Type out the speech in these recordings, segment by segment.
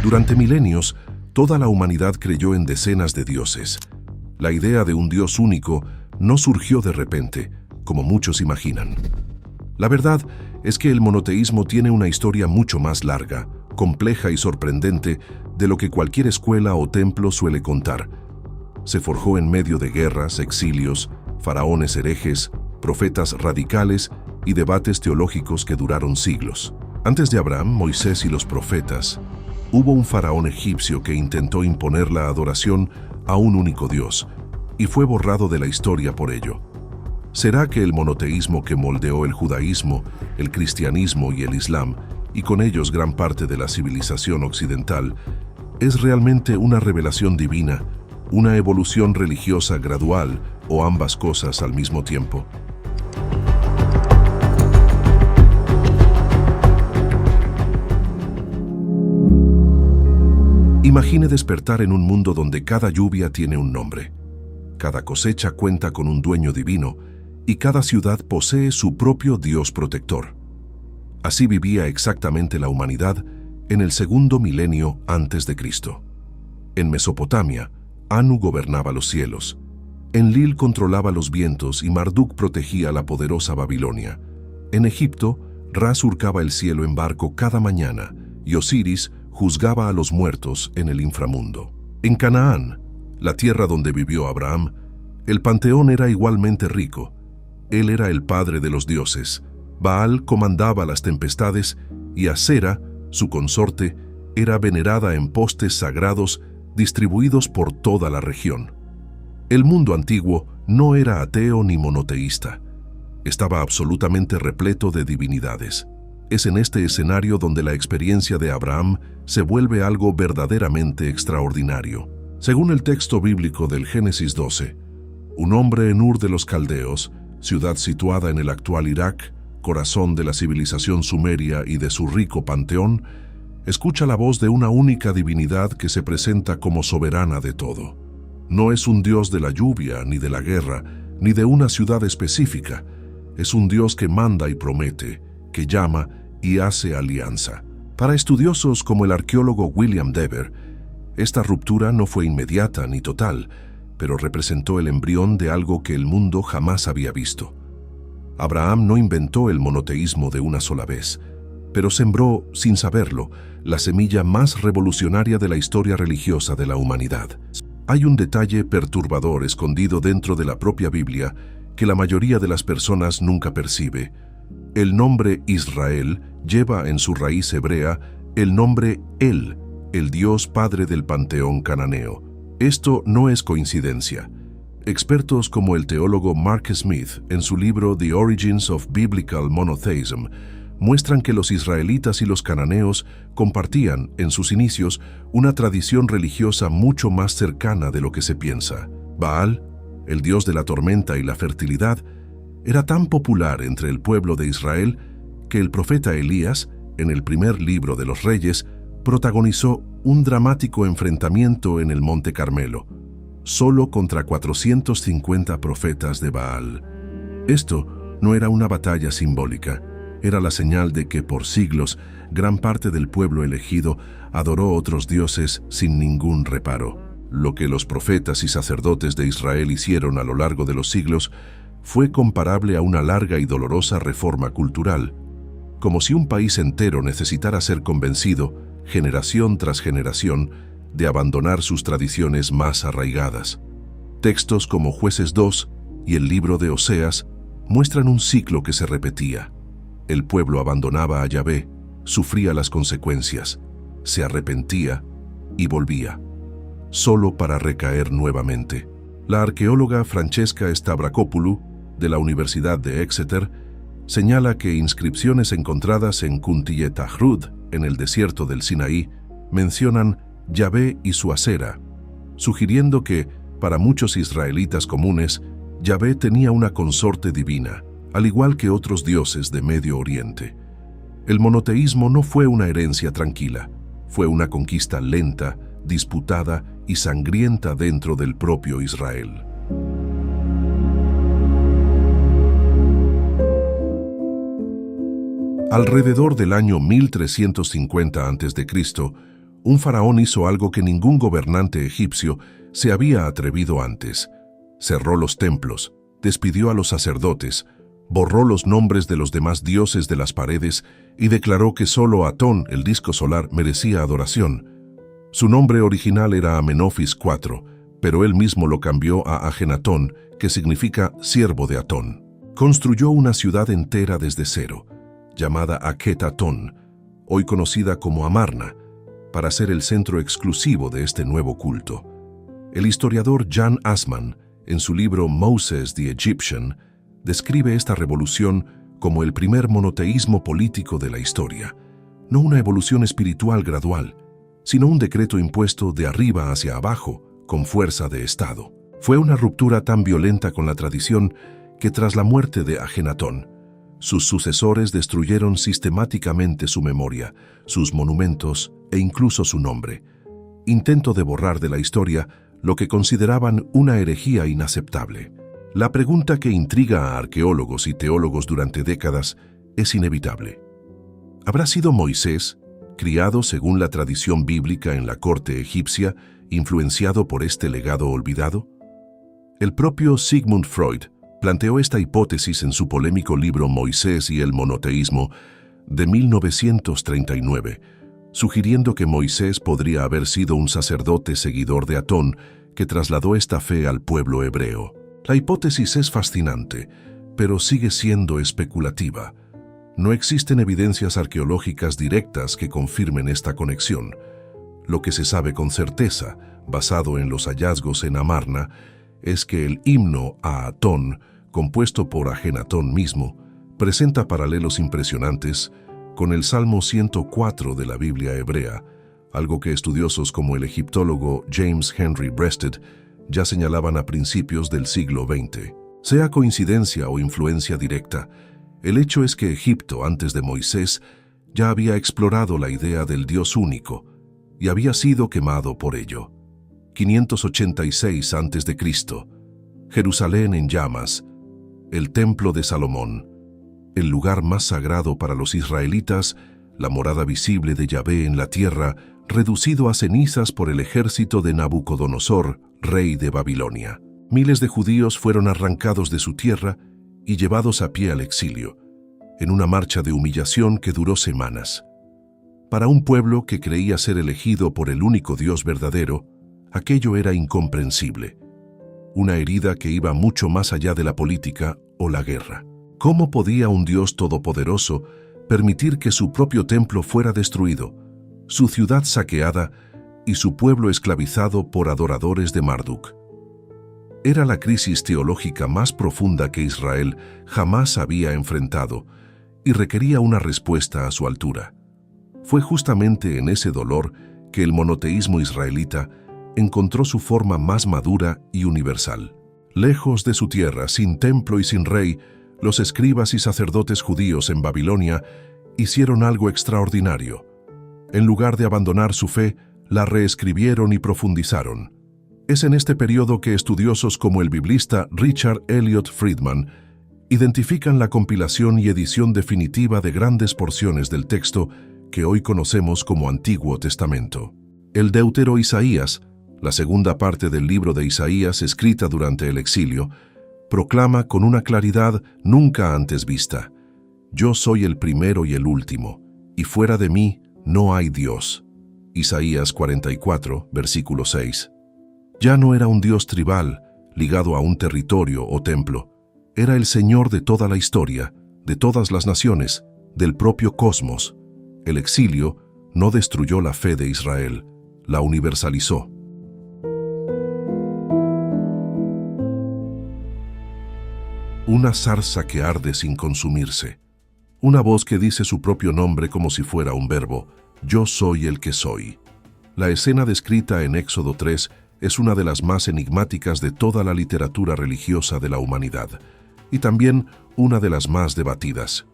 Durante milenios, toda la humanidad creyó en decenas de dioses. La idea de un Dios único no surgió de repente, como muchos imaginan. La verdad es que el monoteísmo tiene una historia mucho más larga, compleja y sorprendente de lo que cualquier escuela o templo suele contar. Se forjó en medio de guerras, exilios, faraones herejes, profetas radicales y debates teológicos que duraron siglos. Antes de Abraham, Moisés y los profetas, hubo un faraón egipcio que intentó imponer la adoración a un único Dios y fue borrado de la historia por ello. ¿Será que el monoteísmo que moldeó el judaísmo, el cristianismo y el islam, y con ellos gran parte de la civilización occidental, es realmente una revelación divina, una evolución religiosa gradual o ambas cosas al mismo tiempo? Imagine despertar en un mundo donde cada lluvia tiene un nombre, cada cosecha cuenta con un dueño divino y cada ciudad posee su propio Dios protector. Así vivía exactamente la humanidad en el segundo milenio antes de Cristo. En Mesopotamia, Anu gobernaba los cielos. Enlil controlaba los vientos y Marduk protegía la poderosa Babilonia. En Egipto, Ra surcaba el cielo en barco cada mañana y Osiris juzgaba a los muertos en el inframundo. En Canaán, la tierra donde vivió Abraham, el panteón era igualmente rico. Él era el padre de los dioses. Baal comandaba las tempestades y Asera, su consorte, era venerada en postes sagrados distribuidos por toda la región. El mundo antiguo no era ateo ni monoteísta. Estaba absolutamente repleto de divinidades. Es en este escenario donde la experiencia de Abraham se vuelve algo verdaderamente extraordinario. Según el texto bíblico del Génesis 12, un hombre en Ur de los Caldeos, ciudad situada en el actual Irak, corazón de la civilización sumeria y de su rico panteón, escucha la voz de una única divinidad que se presenta como soberana de todo. No es un dios de la lluvia, ni de la guerra, ni de una ciudad específica. Es un Dios que manda y promete, que llama y hace alianza. Para estudiosos como el arqueólogo William Dever, esta ruptura no fue inmediata ni total, pero representó el embrión de algo que el mundo jamás había visto. Abraham no inventó el monoteísmo de una sola vez, pero sembró, sin saberlo, la semilla más revolucionaria de la historia religiosa de la humanidad. Hay un detalle perturbador escondido dentro de la propia Biblia que la mayoría de las personas nunca percibe. El nombre Israel lleva en su raíz hebrea el nombre El, el Dios Padre del panteón cananeo. Esto no es coincidencia. Expertos como el teólogo Mark Smith, en su libro The Origins of Biblical Monotheism, muestran que los israelitas y los cananeos compartían, en sus inicios, una tradición religiosa mucho más cercana de lo que se piensa. Baal, el dios de la tormenta y la fertilidad, era tan popular entre el pueblo de Israel que el profeta Elías, en el primer libro de los Reyes, protagonizó un dramático enfrentamiento en el Monte Carmelo, solo contra 450 profetas de Baal. Esto no era una batalla simbólica, era la señal de que por siglos gran parte del pueblo elegido adoró otros dioses sin ningún reparo. Lo que los profetas y sacerdotes de Israel hicieron a lo largo de los siglos fue comparable a una larga y dolorosa reforma cultural, como si un país entero necesitara ser convencido, generación tras generación, de abandonar sus tradiciones más arraigadas. Textos como Jueces 2 y el libro de Oseas muestran un ciclo que se repetía. El pueblo abandonaba a Yahvé, sufría las consecuencias, se arrepentía y volvía, solo para recaer nuevamente. La arqueóloga Francesca Stavrakopoulou, de la Universidad de Exeter, señala que inscripciones encontradas en Kuntillet Ahrud, en el desierto del Sinaí, mencionan Yahvé y su Asera, sugiriendo que, para muchos israelitas comunes, Yahvé tenía una consorte divina, al igual que otros dioses de Medio Oriente. El monoteísmo no fue una herencia tranquila, fue una conquista lenta, disputada y sangrienta dentro del propio Israel. Alrededor del año 1350 a.C., Un faraón hizo algo que ningún gobernante egipcio se había atrevido antes. Cerró los templos, despidió a los sacerdotes, borró los nombres de los demás dioses de las paredes y declaró que solo Atón, el disco solar, merecía adoración. Su nombre original era Amenofis IV, pero él mismo lo cambió a Ajenatón, que significa siervo de Atón. Construyó una ciudad entera desde cero, llamada Akhetatón, hoy conocida como Amarna, para ser el centro exclusivo de este nuevo culto. El historiador Jan Assmann, en su libro Moses the Egyptian, describe esta revolución como el primer monoteísmo político de la historia, no una evolución espiritual gradual, sino un decreto impuesto de arriba hacia abajo, con fuerza de Estado. Fue una ruptura tan violenta con la tradición que tras la muerte de Ajenatón, sus sucesores destruyeron sistemáticamente su memoria, sus monumentos e incluso su nombre. Intento de borrar de la historia lo que consideraban una herejía inaceptable. La pregunta que intriga a arqueólogos y teólogos durante décadas es inevitable. ¿Habrá sido Moisés, criado según la tradición bíblica en la corte egipcia, influenciado por este legado olvidado? El propio Sigmund Freud planteó esta hipótesis en su polémico libro Moisés y el monoteísmo de 1939, sugiriendo que Moisés podría haber sido un sacerdote seguidor de Atón que trasladó esta fe al pueblo hebreo. La hipótesis es fascinante, pero sigue siendo especulativa. No existen evidencias arqueológicas directas que confirmen esta conexión. Lo que se sabe con certeza, basado en los hallazgos en Amarna, es que el himno a Atón, compuesto por Ajenatón mismo, presenta paralelos impresionantes con el Salmo 104 de la Biblia hebrea, algo que estudiosos como el egiptólogo James Henry Breasted ya señalaban a principios del siglo XX. Sea coincidencia o influencia directa, el hecho es que Egipto, antes de Moisés, ya había explorado la idea del Dios único y había sido quemado por ello. 586 a.C., Jerusalén en llamas, el Templo de Salomón, el lugar más sagrado para los israelitas, la morada visible de Yahvé en la tierra, reducido a cenizas por el ejército de Nabucodonosor, rey de Babilonia. Miles de judíos fueron arrancados de su tierra y llevados a pie al exilio, en una marcha de humillación que duró semanas. Para un pueblo que creía ser elegido por el único Dios verdadero, aquello era incomprensible. Una herida que iba mucho más allá de la política o la guerra. ¿Cómo podía un Dios todopoderoso permitir que su propio templo fuera destruido, su ciudad saqueada y su pueblo esclavizado por adoradores de Marduk? Era la crisis teológica más profunda que Israel jamás había enfrentado y requería una respuesta a su altura. Fue justamente en ese dolor que el monoteísmo israelita encontró su forma más madura y universal. Lejos de su tierra, sin templo y sin rey, los escribas y sacerdotes judíos en Babilonia hicieron algo extraordinario. En lugar de abandonar su fe, la reescribieron y profundizaron. Es en este periodo que estudiosos como el biblista Richard Elliott Friedman identifican la compilación y edición definitiva de grandes porciones del texto que hoy conocemos como Antiguo Testamento. El Deutero Isaías, la segunda parte del libro de Isaías escrita durante el exilio, proclama con una claridad nunca antes vista: «Yo soy el primero y el último, y fuera de mí no hay Dios». Isaías 44, versículo 6. Ya no era un Dios tribal, ligado a un territorio o templo. Era el Señor de toda la historia, de todas las naciones, del propio cosmos. El exilio no destruyó la fe de Israel, la universalizó. Una zarza que arde sin consumirse. Una voz que dice su propio nombre como si fuera un verbo: «Yo soy el que soy». La escena descrita en Éxodo 3 es una de las más enigmáticas de toda la literatura religiosa de la humanidad, y también una de las más debatidas.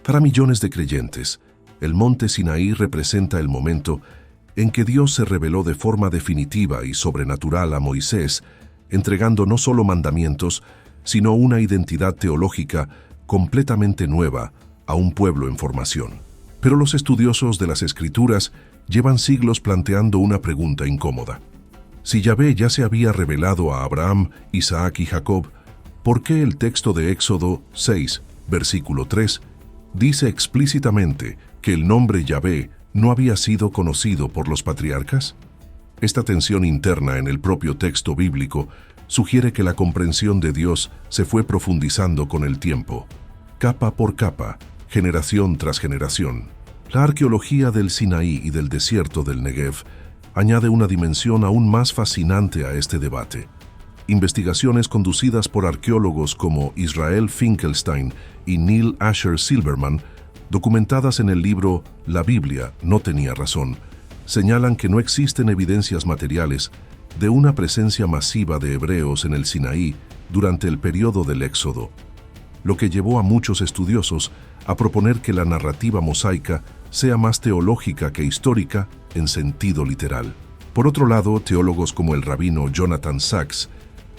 Para millones de creyentes, el monte Sinaí representa el momento en que Dios se reveló de forma definitiva y sobrenatural a Moisés, entregando no solo mandamientos, sino una identidad teológica completamente nueva a un pueblo en formación. Pero los estudiosos de las Escrituras llevan siglos planteando una pregunta incómoda. Si Yahvé ya se había revelado a Abraham, Isaac y Jacob, ¿por qué el texto de Éxodo 6, versículo 3, dice explícitamente que el nombre Yahvé no había sido conocido por los patriarcas? Esta tensión interna en el propio texto bíblico sugiere que la comprensión de Dios se fue profundizando con el tiempo, capa por capa, generación tras generación. La arqueología del Sinaí y del desierto del Negev añade una dimensión aún más fascinante a este debate. Investigaciones conducidas por arqueólogos como Israel Finkelstein y Neil Asher Silverman, documentadas en el libro La Biblia no tenía razón, señalan que no existen evidencias materiales de una presencia masiva de hebreos en el Sinaí durante el periodo del Éxodo, lo que llevó a muchos estudiosos a proponer que la narrativa mosaica sea más teológica que histórica en sentido literal. Por otro lado, teólogos como el rabino Jonathan Sacks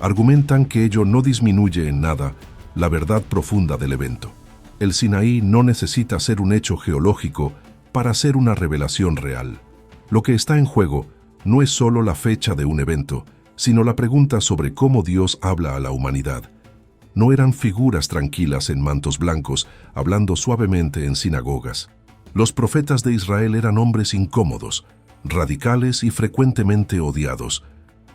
argumentan que ello no disminuye en nada la verdad profunda del evento. El Sinaí no necesita ser un hecho geológico para ser una revelación real. Lo que está en juego no es solo la fecha de un evento, sino la pregunta sobre cómo Dios habla a la humanidad. No eran figuras tranquilas en mantos blancos, hablando suavemente en sinagogas. Los profetas de Israel eran hombres incómodos, radicales y frecuentemente odiados,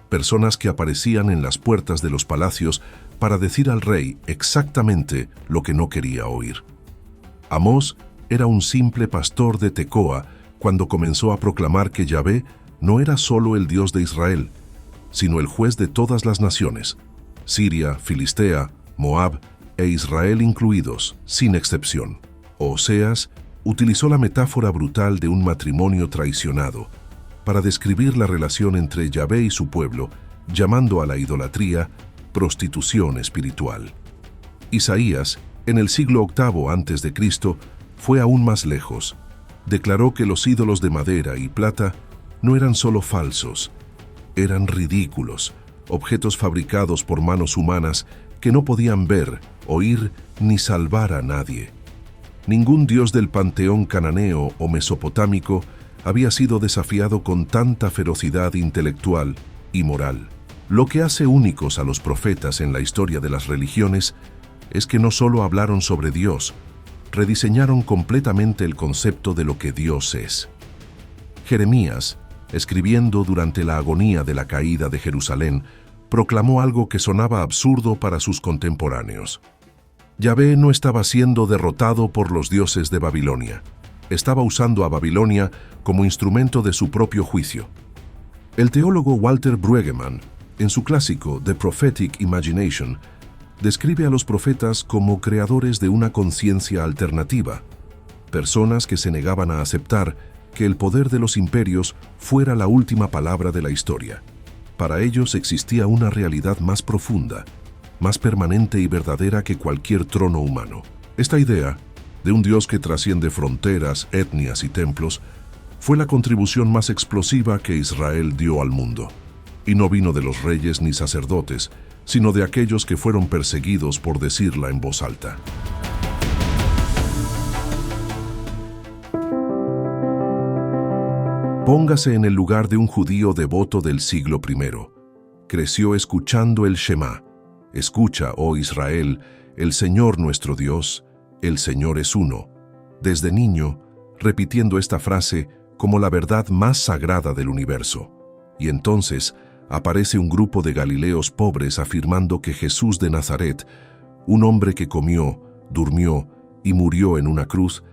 personas que aparecían en las puertas de los palacios para decir al rey exactamente lo que no quería oír. Amós era un simple pastor de Tecoa cuando comenzó a proclamar que Yahvé no era solo el Dios de Israel, sino el juez de todas las naciones, Siria, Filistea, Moab e Israel incluidos, sin excepción. Oseas utilizó la metáfora brutal de un matrimonio traicionado para describir la relación entre Yahvé y su pueblo, llamando a la idolatría prostitución espiritual. Isaías, en el siglo VIII a.C., fue aún más lejos. Declaró que los ídolos de madera y plata no eran solo falsos, eran ridículos, objetos fabricados por manos humanas que no podían ver, oír ni salvar a nadie. Ningún dios del panteón cananeo o mesopotámico había sido desafiado con tanta ferocidad intelectual y moral. Lo que hace únicos a los profetas en la historia de las religiones es que no solo hablaron sobre Dios, rediseñaron completamente el concepto de lo que Dios es. Jeremías, escribiendo durante la agonía de la caída de Jerusalén, proclamó algo que sonaba absurdo para sus contemporáneos. Yahvé no estaba siendo derrotado por los dioses de Babilonia. Estaba usando a Babilonia como instrumento de su propio juicio. El teólogo Walter Brueggemann, en su clásico The Prophetic Imagination, describe a los profetas como creadores de una conciencia alternativa, personas que se negaban a aceptar que el poder de los imperios fuera la última palabra de la historia. Para ellos existía una realidad más profunda, más permanente y verdadera que cualquier trono humano. Esta idea, de un Dios que trasciende fronteras, etnias y templos, fue la contribución más explosiva que Israel dio al mundo. Y no vino de los reyes ni sacerdotes, sino de aquellos que fueron perseguidos por decirla en voz alta. Póngase en el lugar de un judío devoto del siglo I. Creció escuchando el Shema. Escucha, oh Israel, el Señor nuestro Dios, el Señor es uno. Desde niño, repitiendo esta frase como la verdad más sagrada del universo. Y entonces aparece un grupo de galileos pobres afirmando que Jesús de Nazaret, un hombre que comió, durmió y murió en una cruz,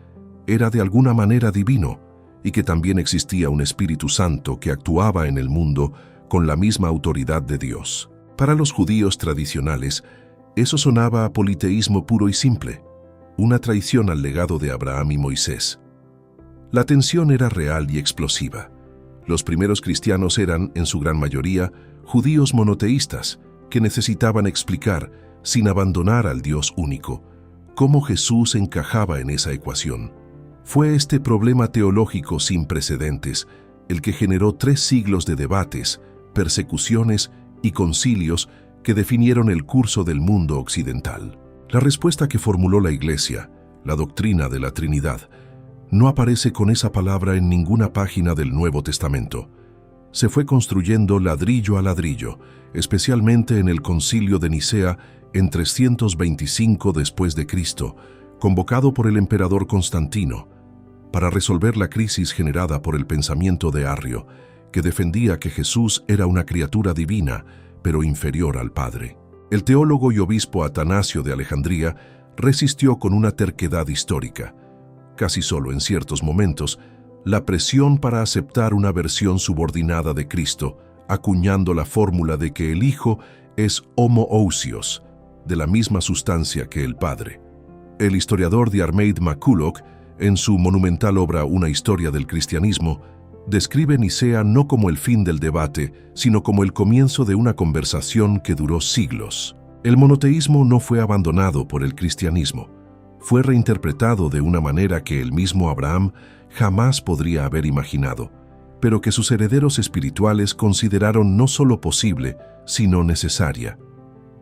era de alguna manera divino, y que también existía un Espíritu Santo que actuaba en el mundo con la misma autoridad de Dios. Para los judíos tradicionales, eso sonaba a politeísmo puro y simple, una traición al legado de Abraham y Moisés. La tensión era real y explosiva. Los primeros cristianos eran, en su gran mayoría, judíos monoteístas que necesitaban explicar, sin abandonar al Dios único, cómo Jesús encajaba en esa ecuación. Fue este problema teológico sin precedentes el que generó 3 siglos de debates, persecuciones y concilios que definieron el curso del mundo occidental. La respuesta que formuló la Iglesia, la doctrina de la Trinidad, no aparece con esa palabra en ninguna página del Nuevo Testamento. Se fue construyendo ladrillo a ladrillo, especialmente en el Concilio de Nicea en 325 después de Cristo, convocado por el emperador Constantino, para resolver la crisis generada por el pensamiento de Arrio, que defendía que Jesús era una criatura divina, pero inferior al Padre. El teólogo y obispo Atanasio de Alejandría resistió con una terquedad histórica, casi solo en ciertos momentos, la presión para aceptar una versión subordinada de Cristo, acuñando la fórmula de que el Hijo es homoousios, de la misma sustancia que el Padre. El historiador Diarmaid MacCulloch, en su monumental obra Una historia del cristianismo, describe Nicea no como el fin del debate, sino como el comienzo de una conversación que duró siglos. El monoteísmo no fue abandonado por el cristianismo. Fue reinterpretado de una manera que el mismo Abraham jamás podría haber imaginado, pero que sus herederos espirituales consideraron no solo posible, sino necesaria.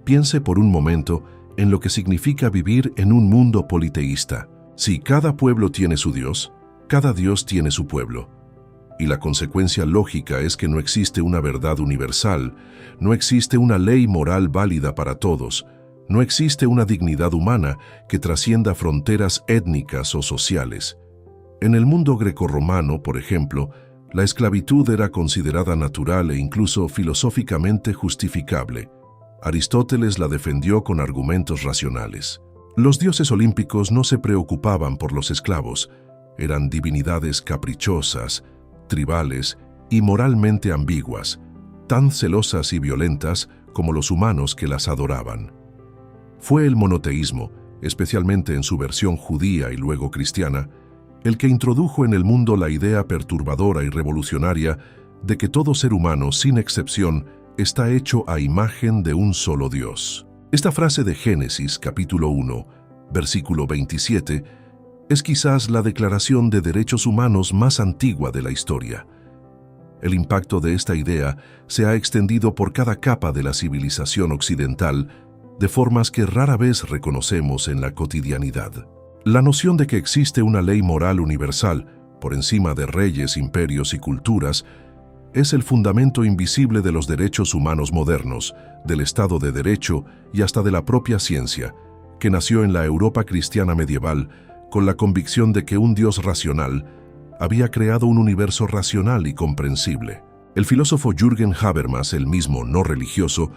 Piense por un momento en lo que significa vivir en un mundo politeísta. Si cada pueblo tiene su Dios, cada Dios tiene su pueblo. Y la consecuencia lógica es que no existe una verdad universal, no existe una ley moral válida para todos, no existe una dignidad humana que trascienda fronteras étnicas o sociales. En el mundo grecorromano, por ejemplo, la esclavitud era considerada natural e incluso filosóficamente justificable. Aristóteles la defendió con argumentos racionales. Los dioses olímpicos no se preocupaban por los esclavos, eran divinidades caprichosas, tribales y moralmente ambiguas, tan celosas y violentas como los humanos que las adoraban. Fue el monoteísmo, especialmente en su versión judía y luego cristiana, el que introdujo en el mundo la idea perturbadora y revolucionaria de que todo ser humano, sin excepción, está hecho a imagen de un solo Dios. Esta frase de Génesis, capítulo 1, versículo 27, es quizás la declaración de derechos humanos más antigua de la historia. El impacto de esta idea se ha extendido por cada capa de la civilización occidental, de formas que rara vez reconocemos en la cotidianidad. La noción de que existe una ley moral universal, por encima de reyes, imperios y culturas, es el fundamento invisible de los derechos humanos modernos, del Estado de Derecho y hasta de la propia ciencia, que nació en la Europa cristiana medieval con la convicción de que un Dios racional había creado un universo racional y comprensible. El filósofo Jürgen Habermas, el mismo no religioso,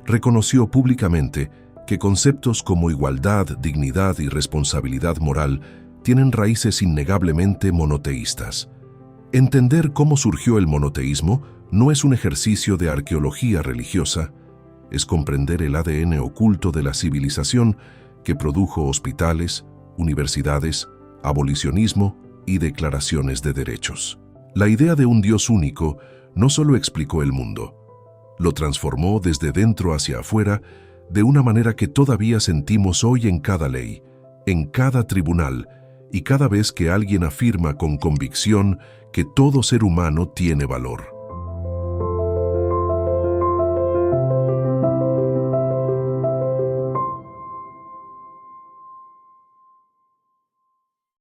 reconoció públicamente que conceptos como igualdad, dignidad y responsabilidad moral tienen raíces innegablemente monoteístas. Entender cómo surgió el monoteísmo no es un ejercicio de arqueología religiosa, es comprender el ADN oculto de la civilización que produjo hospitales, universidades, abolicionismo y declaraciones de derechos. La idea de un Dios único no solo explicó el mundo, lo transformó desde dentro hacia afuera de una manera que todavía sentimos hoy en cada ley, en cada tribunal y cada vez que alguien afirma con convicción que todo ser humano tiene valor.